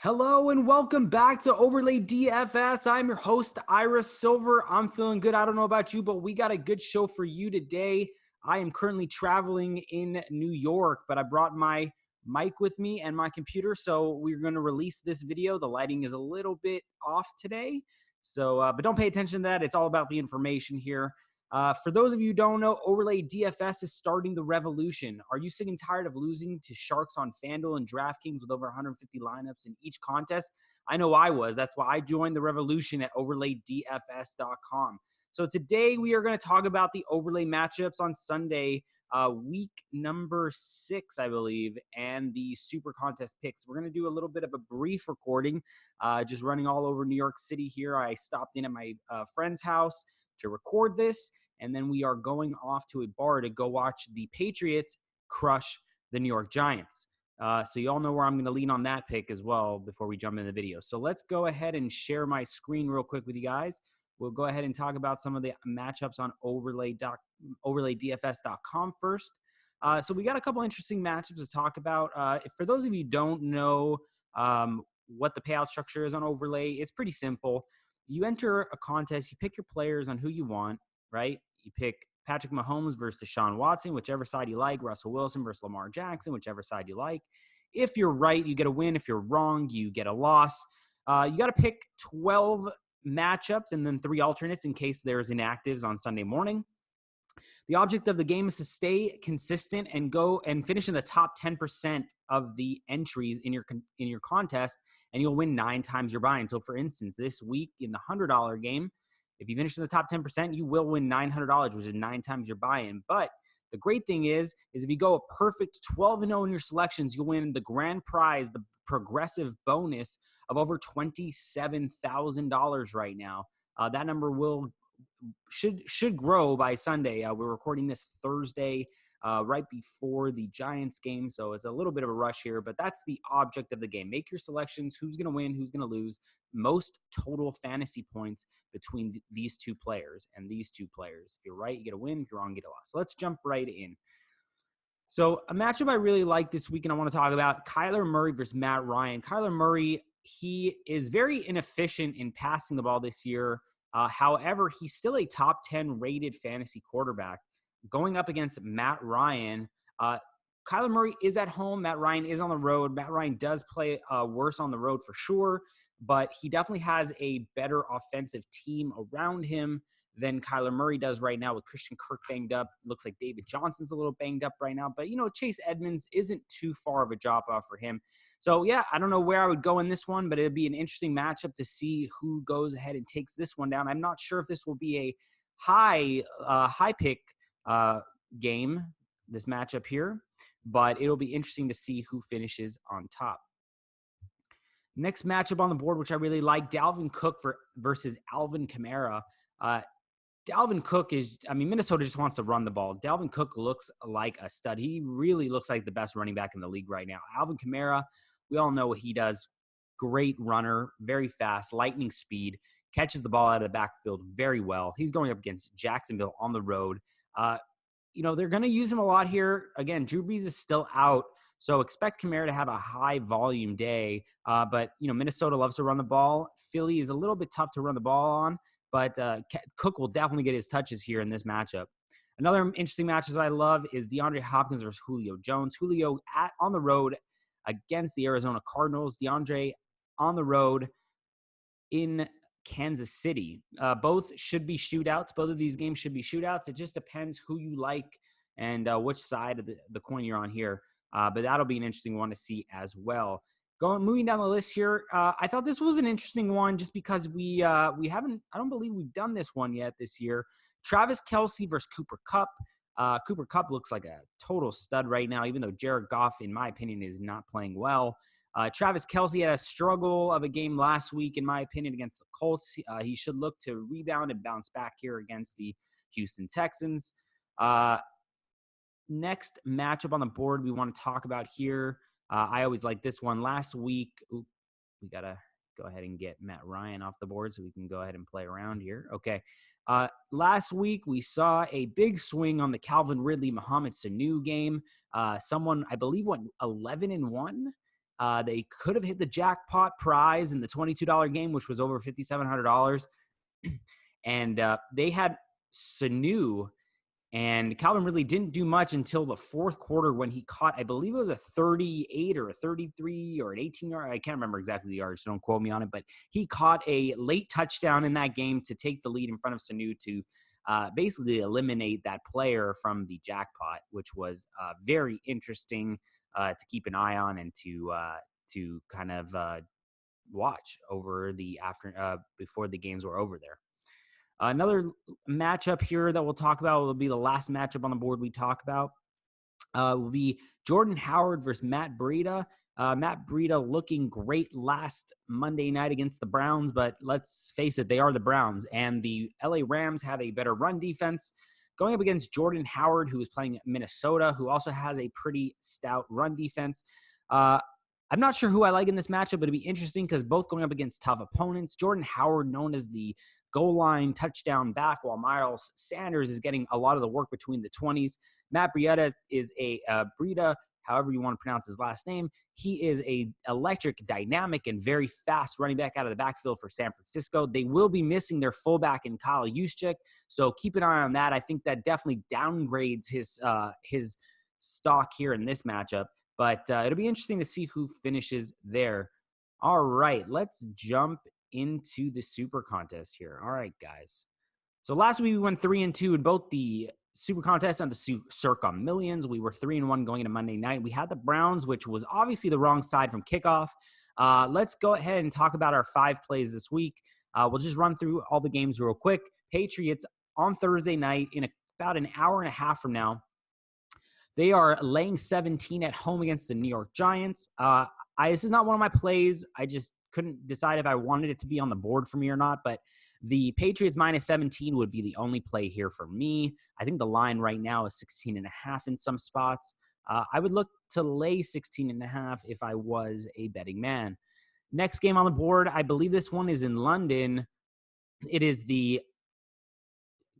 Hello and welcome back to Overlay DFS. I'm your host, Ira Silver. I'm feeling good. I don't know about you, but we got a good show for you today. I am currently traveling in New York, but I brought my mic with me and my computer, so we're going to release this video. The lighting is a little bit off today, but don't pay attention to that. It's all about the information here. For those of you who don't know, Overlay DFS is starting the revolution. Are you sick and tired of losing to sharks on FanDuel and DraftKings with over 150 lineups in each contest? I know I was. That's why I joined the revolution at OverlayDFS.com. So today we are going to talk about the overlay matchups on Sunday, week number 6, I believe, and the Super Contest Picks. We're going to do a little bit of a brief recording, just running all over New York City here. I stopped in at my friend's house to record this, and then we are going off to a bar to go watch the Patriots crush the New York Giants. So you all know where I'm going to lean on that pick as well before we jump in the video. So let's go ahead and share my screen real quick with you guys. We'll go ahead and talk about some of the matchups on OverlayDFS.com first. So we got a couple interesting matchups to talk about. For those of you who don't know what the payout structure is on Overlay, it's pretty simple. You enter a contest, you pick your players on who you want, right? You pick Patrick Mahomes versus Deshaun Watson, whichever side you like, Russell Wilson versus Lamar Jackson, whichever side you like. If you're right, you get a win. If you're wrong, you get a loss. You got to pick 12 matchups and then 3 alternates in case there's inactives on Sunday morning. The object of the game is to stay consistent and go and finish in the top 10% of the entries in your contest, and you'll win 9 times your buy-in. So, for instance, this week in the $100 game, if you finish in the top 10%, you will win $900, which is 9 times your buy-in. But the great thing is if you go a perfect 12-0 in your selections, you'll win the grand prize, the progressive bonus of over $27,000 right now. That number should grow by Sunday. We're recording this Thursday, right before the Giants game, so it's a little bit of a rush here, but that's the object of the game. Make your selections, who's going to win, who's going to lose, most total fantasy points between these two players and these two players. If you're right, you get a win. If you're wrong, you get a loss. So let's jump right in. So a matchup I really like this week, and I want to talk about Kyler Murray versus Matt Ryan. Kyler Murray, he is very inefficient in passing the ball this year. However, he's still a top 10 rated fantasy quarterback. Going up against Matt Ryan, Kyler Murray is at home. Matt Ryan is on the road. Matt Ryan does play worse on the road for sure, but he definitely has a better offensive team around him than Kyler Murray does right now, with Christian Kirk banged up. Looks like David Johnson's a little banged up right now, but Chase Edmonds isn't too far of a drop off for him. So yeah, I don't know where I would go in this one, but it'd be an interesting matchup to see who goes ahead and takes this one down. I'm not sure if this will be a high pick game, this matchup here, but it'll be interesting to see who finishes on top. Next matchup on the board, which I really like, Dalvin Cook versus Alvin Kamara. Dalvin Cook Minnesota just wants to run the ball. Dalvin Cook looks like a stud. He really looks like the best running back in the league right now. Alvin Kamara, we all know what he does. Great runner, very fast, lightning speed, catches the ball out of the backfield very well. He's going up against Jacksonville on the road. They're going to use him a lot here. Again, Drew Brees is still out, so expect Kamara to have a high volume day. But Minnesota loves to run the ball. Philly is a little bit tough to run the ball on, but Cook will definitely get his touches here in this matchup. Another interesting matchup I love is DeAndre Hopkins versus Julio Jones. Julio on the road against the Arizona Cardinals. DeAndre on the road in Kansas City. Both should be shootouts. Both of these games should be shootouts. It just depends who you like and which side of the coin you're on here. But that'll be an interesting one to see as well. Moving down the list here, I thought this was an interesting one just because we haven't, I don't believe we've done this one yet this year. Travis Kelce versus Cooper Kupp. Cooper Kupp looks like a total stud right now, even though Jared Goff, in my opinion, is not playing well. Travis Kelce had a struggle of a game last week, in my opinion, against the Colts. He should look to rebound and bounce back here against the Houston Texans. Next matchup on the board we want to talk about here. I always like this one. Last week, we got to go ahead and get Matt Ryan off the board so we can go ahead and play around here. Okay. Last week, we saw a big swing on the Calvin Ridley-Mohamed Sanu game. Someone, I believe, went 11-1 They could have hit the jackpot prize in the $22 game, which was over $5,700. And they had Sanu, and Calvin Ridley didn't do much until the fourth quarter when he caught, I believe it was a 38 or a 33 or an 18-yard. I can't remember exactly the yards, so don't quote me on it. But he caught a late touchdown in that game to take the lead in front of Sanu to basically eliminate that player from the jackpot, which was very interesting to keep an eye on and to kind of watch over the before the games were over there. Another matchup here that we'll talk about will be the last matchup on the board we talk about. Will be Jordan Howard versus Matt Breida. Matt Breida looking great last Monday night against the Browns, but let's face it, they are the Browns, and the LA Rams have a better run defense. Going up against Jordan Howard, who is playing Minnesota, who also has a pretty stout run defense. I'm not sure who I like in this matchup, but it'd be interesting because both going up against tough opponents. Jordan Howard, known as the goal line touchdown back, while Miles Sanders is getting a lot of the work between the 20s. Matt Breida is Breida, however you want to pronounce his last name. He is a electric, dynamic, and very fast running back out of the backfield for San Francisco. They will be missing their fullback in Kyle Juszczyk, so keep an eye on that. I think that definitely downgrades his stock here in this matchup. But it'll be interesting to see who finishes there. All right, let's jump into the super contest here. All right, guys. So last week we went 3-2 in both the super contest and the Circa Millions. We were 3-1 going into Monday night. We had the Browns, which was obviously the wrong side from kickoff. Let's go ahead and talk about our 5 plays this week. We'll just run through all the games real quick. Patriots on Thursday night in about an hour and a half from now. They are laying 17 at home against the New York Giants. This is not one of my plays. I just couldn't decide if I wanted it to be on the board for me or not. But the Patriots minus 17 would be the only play here for me. I think the line right now is 16.5 in some spots. I would look to lay 16.5 if I was a betting man. Next game on the board, I believe this one is in London. It is the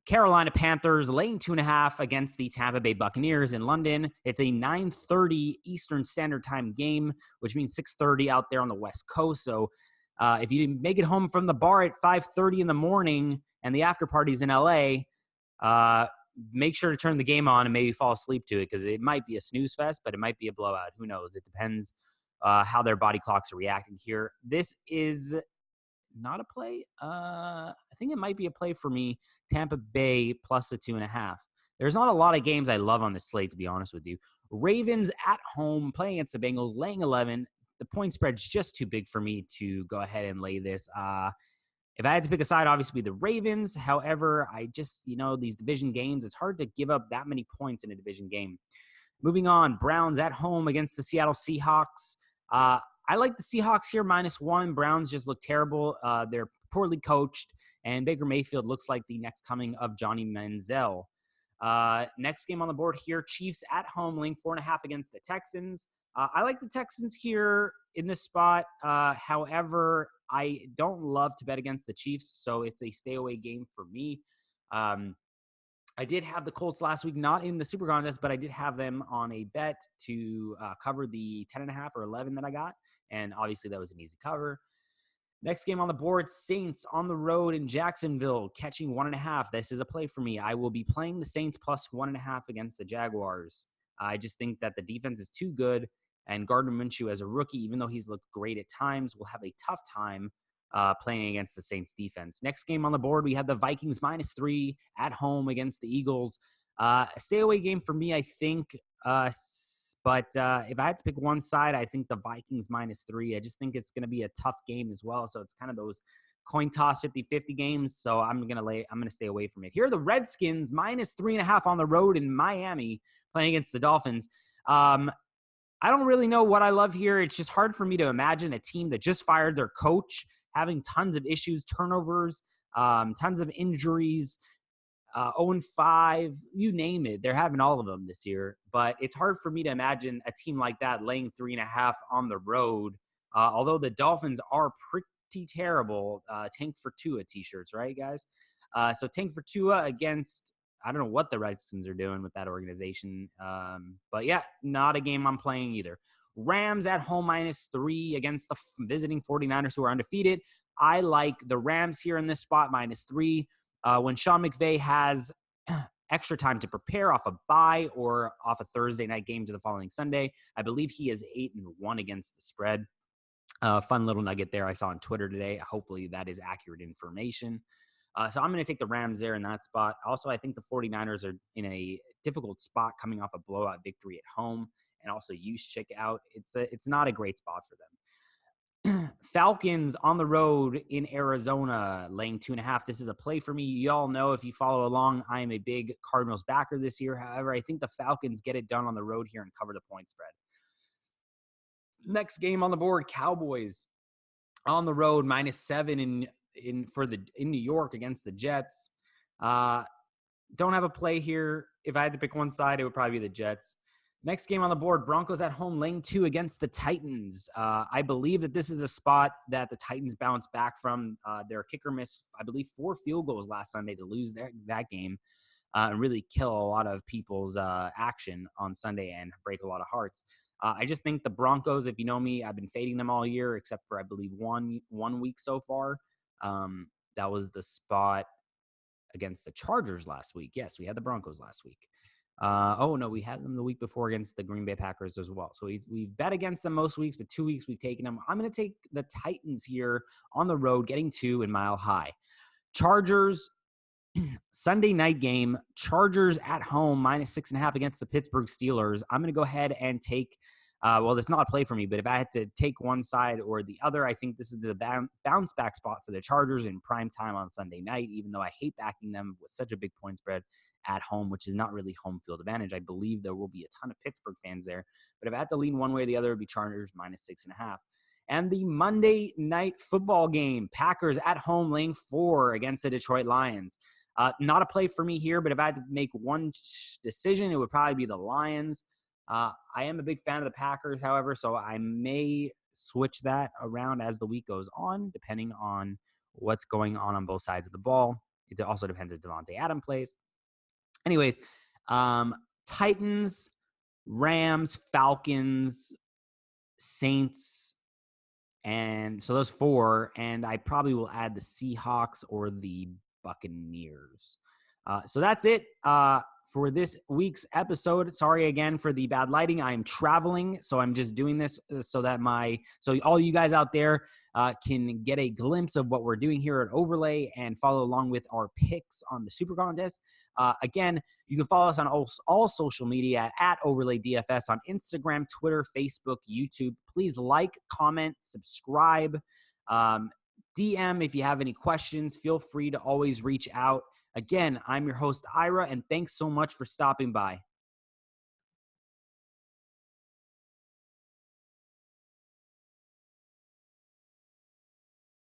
Carolina Panthers laying 2.5 against the Tampa Bay Buccaneers in London. It's a 9:30 Eastern Standard Time game, which means 6:30 out there on the West Coast. So if you didn't make it home from the bar at 5:30 in the morning and the after party's in LA, make sure to turn the game on and maybe fall asleep to it because it might be a snooze fest, but it might be a blowout. Who knows? It depends how their body clocks are reacting here. This is not a play. I think it might be a play for me. Tampa Bay plus the 2.5. There's not a lot of games I love on this slate, to be honest with you. Ravens at home playing against the Bengals, laying 11. The point spread's just too big for me to go ahead and lay this. If I had to pick a side, obviously the Ravens. However, I just, these division games, it's hard to give up that many points in a division game. Moving on, Browns at home against the Seattle Seahawks. I like the Seahawks here, -1. Browns just look terrible. They're poorly coached, and Baker Mayfield looks like the next coming of Johnny Manziel. Next game on the board here, Chiefs at home, laying 4.5 against the Texans. I like the Texans here in this spot. However, I don't love to bet against the Chiefs, so it's a stay-away game for me. I did have the Colts last week, not in the Super Contest, but I did have them on a bet to cover the 10.5 or 11 that I got, and obviously that was an easy cover. Next game on the board, Saints on the road in Jacksonville, catching 1.5. This is a play for me. I will be playing the Saints plus 1.5 against the Jaguars. I just think that the defense is too good, and Gardner Minshew as a rookie, even though he's looked great at times, will have a tough time playing against the Saints defense. Next game on the board, we have the Vikings -3 at home against the Eagles. A stay away game for me, I think. But if I had to pick one side, I think the Vikings -3. I just think it's going to be a tough game as well. So it's kind of those coin toss 50-50 games. So I'm going to stay away from it. Here are the Redskins -3.5 on the road in Miami playing against the Dolphins. I don't really know what I love here. It's just hard for me to imagine a team that just fired their coach having tons of issues, turnovers, tons of injuries, 0-5, you name it. They're having all of them this year. But it's hard for me to imagine a team like that laying 3.5 on the road. Although the Dolphins are pretty terrible. Tank for Tua t-shirts, right, guys? So Tank for Tua against, I don't know what the Redskins are doing with that organization. But yeah, not a game I'm playing either. Rams at home -3 against the visiting 49ers, who are undefeated. I like the Rams here in this spot, -3. When Sean McVay has extra time to prepare off a bye or off a Thursday night game to the following Sunday, I believe he is 8-1 against the spread. Fun little nugget there I saw on Twitter today. Hopefully that is accurate information. So I'm going to take the Rams there in that spot. Also, I think the 49ers are in a difficult spot coming off a blowout victory at home, and also Juszczyk out. It's not a great spot for them. Falcons on the road in Arizona, laying 2.5. This is a play for me. Y'all know, if you follow along, I am a big Cardinals backer this year. However, I think the Falcons get it done on the road here and cover the point spread. Next game on the board, Cowboys on the road, -7 in New York against the Jets. Don't have a play here. If I had to pick one side, it would probably be the Jets. Next game on the board, Broncos at home, laying 2 against the Titans. I believe that this is a spot that the Titans bounce back from. Their kicker missed, I believe, 4 field goals last Sunday to lose that game and really kill a lot of people's action on Sunday and break a lot of hearts. I just think the Broncos, if you know me, I've been fading them all year, except for, I believe, one week so far. That was the spot against the Chargers last week. Yes, we had the Broncos last week. No, we had them the week before against the Green Bay Packers as well. So we've bet against them most weeks, but 2 weeks we've taken them. I'm going to take the Titans here on the road, getting 2 in Mile High. Chargers, Sunday night game, Chargers at home, -6.5 against the Pittsburgh Steelers. I'm going to go ahead and take, that's not a play for me, but if I had to take one side or the other, I think this is a bounce back spot for the Chargers in prime time on Sunday night, even though I hate backing them with such a big point spread at home, which is not really home field advantage. I believe there will be a ton of Pittsburgh fans there, but if I had to lean one way or the other, it would be Chargers -6.5. And the Monday night football game, Packers at home, laying 4 against the Detroit Lions. Not a play for me here, but if I had to make one decision, it would probably be the Lions. I am a big fan of the Packers, however, so I may switch that around as the week goes on, depending on what's going on both sides of the ball. It also depends if Devontae Adams plays. Anyways, Titans, Rams, Falcons, Saints, and so those 4, and I probably will add the Seahawks or the Buccaneers. So that's it for this week's episode. Sorry again for the bad lighting. I am traveling, so I'm just doing this so that all you guys out there can get a glimpse of what we're doing here at Overlay and follow along with our picks on the Super Contest. Again, you can follow us on all social media at OverlayDFS on Instagram, Twitter, Facebook, YouTube. Please like, comment, subscribe. DM if you have any questions. Feel free to always reach out. Again, I'm your host, Ira, and thanks so much for stopping by.